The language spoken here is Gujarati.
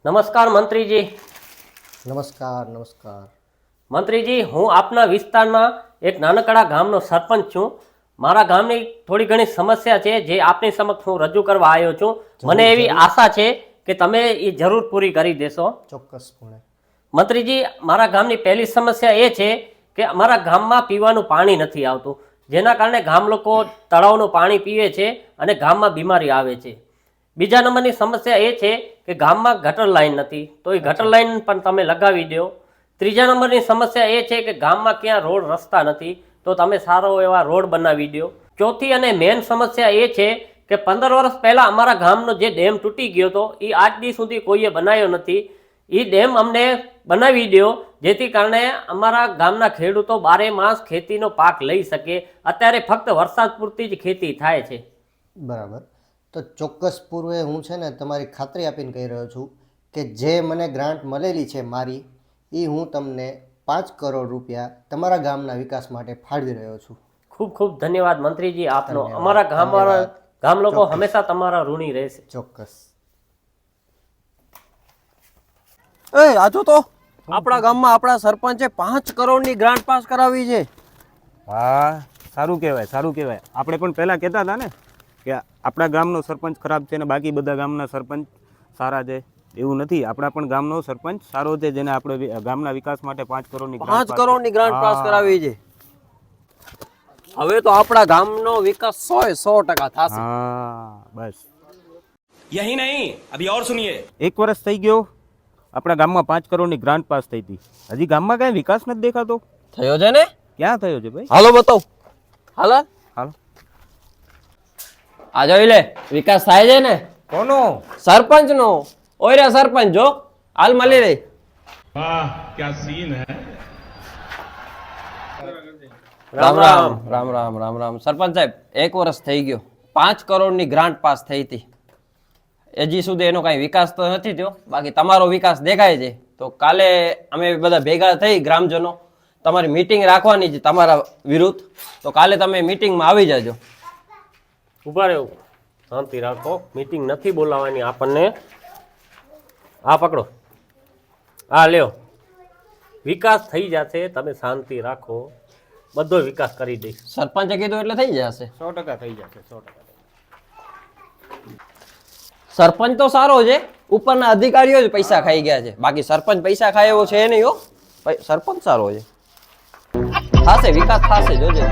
નમસ્કાર મંત્રીજી. નમસ્કાર નમસ્કાર. મંત્રીજી, હું આપના વિસ્તારના એક નાનકડા ગામનો સરપંચ છું. મારા ગામની થોડી ઘણી સમસ્યા છે જે આપની સમક્ષ હું રજૂ કરવા આવ્યો છું. મને એવી આશા છે કે તમે એ જરૂર પૂરી કરી દેશો. ચોક્કસપણે. મંત્રીજી, મારા ગામની પહેલી સમસ્યા એ છે કે અમારા ગામમાં પીવાનું પાણી નથી આવતું, જેના કારણે ગામ લોકો તળાવનું પાણી પીવે છે અને ગામમાં બીમારી આવે છે. બીજા નંબરની સમસ્યા એ છે કે ગામમાં ગટર લાઈન નથી, તો એ ગટર લાઈન પણ તમે લગાવી દો. ત્રીજા નંબરની સમસ્યા એ છે કે ગામમાં ક્યાં રોડ રસ્તા નથી, તો તમે સારો એવા રોડ બનાવી દો. ચોથી અને મેઇન સમસ્યા એ છે કે 15 વર્ષ પહેલા અમારા ગામનો જે ડેમ તૂટી ગયો હતો એ આજ દી સુધી કોઈએ બનાવ્યો નથી. એ ડેમ અમને બનાવી દો, જેથી કારણે અમારા ગામના ખેડૂતો 12 માસ ખેતીનો પાક લઈ શકે. અત્યારે ફક્ત વરસાદ પૂરતી જ ખેતી થાય છે. બરાબર. તો ચોક્કસ પૂર્વે હું છે ને તમારી ખાતરી આપીને કહી રહ્યો છું કે જે મને ગ્રાન્ટ મળેલી છે મારી, એ હું તમને 5 કરોડ રૂપિયા તમારા ગામના વિકાસ માટે ફાળવી રહ્યો છું. ખૂબ ખૂબ ધન્યવાદ મંત્રીજી આપનો. અમારા ગામ લોકો હંમેશા તમારા ઋણી રહેશે. ચોક્કસ. એ આજુ તો આપણા ગામમાં આપણા સરપંચે 5 કરોડની ગ્રાન્ટ પાસ કરાવી છે. હા, સારું કહેવાય, સારું કહેવાય. આપણે પણ પહેલાં કહેતા હતા ને કે આપણા ગામનો સરપંચ ખરાબ છે ને બાકી બધા ગામના સરપંચ સારા છે. એવું નથી, આપણા પણ ગામનો સરપંચ સારો છે જેને આપણે ગામના વિકાસ માટે 5 કરોડની 5 કરોડની ગ્રાન્ટ પાસ કરાવી છે. હવે તો આપણા ગામનો વિકાસ 100% થશે. હા, બસ. यही नहीं, अभी और सुनिए. 1 વર્ષ થઈ ગયો આપણા ગામમાં 5 કરોડની ગ્રાન્ટ પાસ થઈ હતી. હજી ગામમાં કાંઈ વિકાસ નથી દેખાતો. થયો છે ને? ક્યાં થયો છે ભાઈ? હાલો બતાવ. હાલો હાલો. આ જોઈ લે, વિકાસ થાય છે ને? કોનો? સરપંચ નો. ઓય રે સરપંચ જો, હાલ મળી રહી. वाह क्या सीन है. રામ રામ રામ રામ રામ રામ. સરપંચ સાહેબ, 1 વર્ષ થઈ ગયો, 5 કરોડની ગ્રાન્ટ પાસ થઈ હતી. હજી સુધી એનો કઈ વિકાસ તો નથી થયો, બાકી તમારો વિકાસ દેખાય છે. તો કાલે અમે બધા ભેગા થઈ ગ્રામજનો તમારી મીટિંગ રાખવાની છે તમારા વિરુદ્ધ. તો કાલે તમે મીટિંગમાં આવી જાજો. ઉભા રહ્યો, શાંતિ રાખો. મીટિંગ નથી બોલાવવાની આપણને. આ પકડો, આ લ્યો. વિકાસ થઈ જશે, તમે શાંતિ રાખો. બધો વિકાસ કરી દઈશ. સરપંચે કીધું એટલે થઈ જશે. 100% થઈ જશે, 100%. સરપંચ તો સારો છે, ઉપરના અધિકારીઓ જ પૈસા ખાઈ ગયા છે, બાકી સરપંચ પૈસા ખાય એવો છે નહીં હો. સરપંચ સારો છે, થશે વિકાસ થશે, જોજે.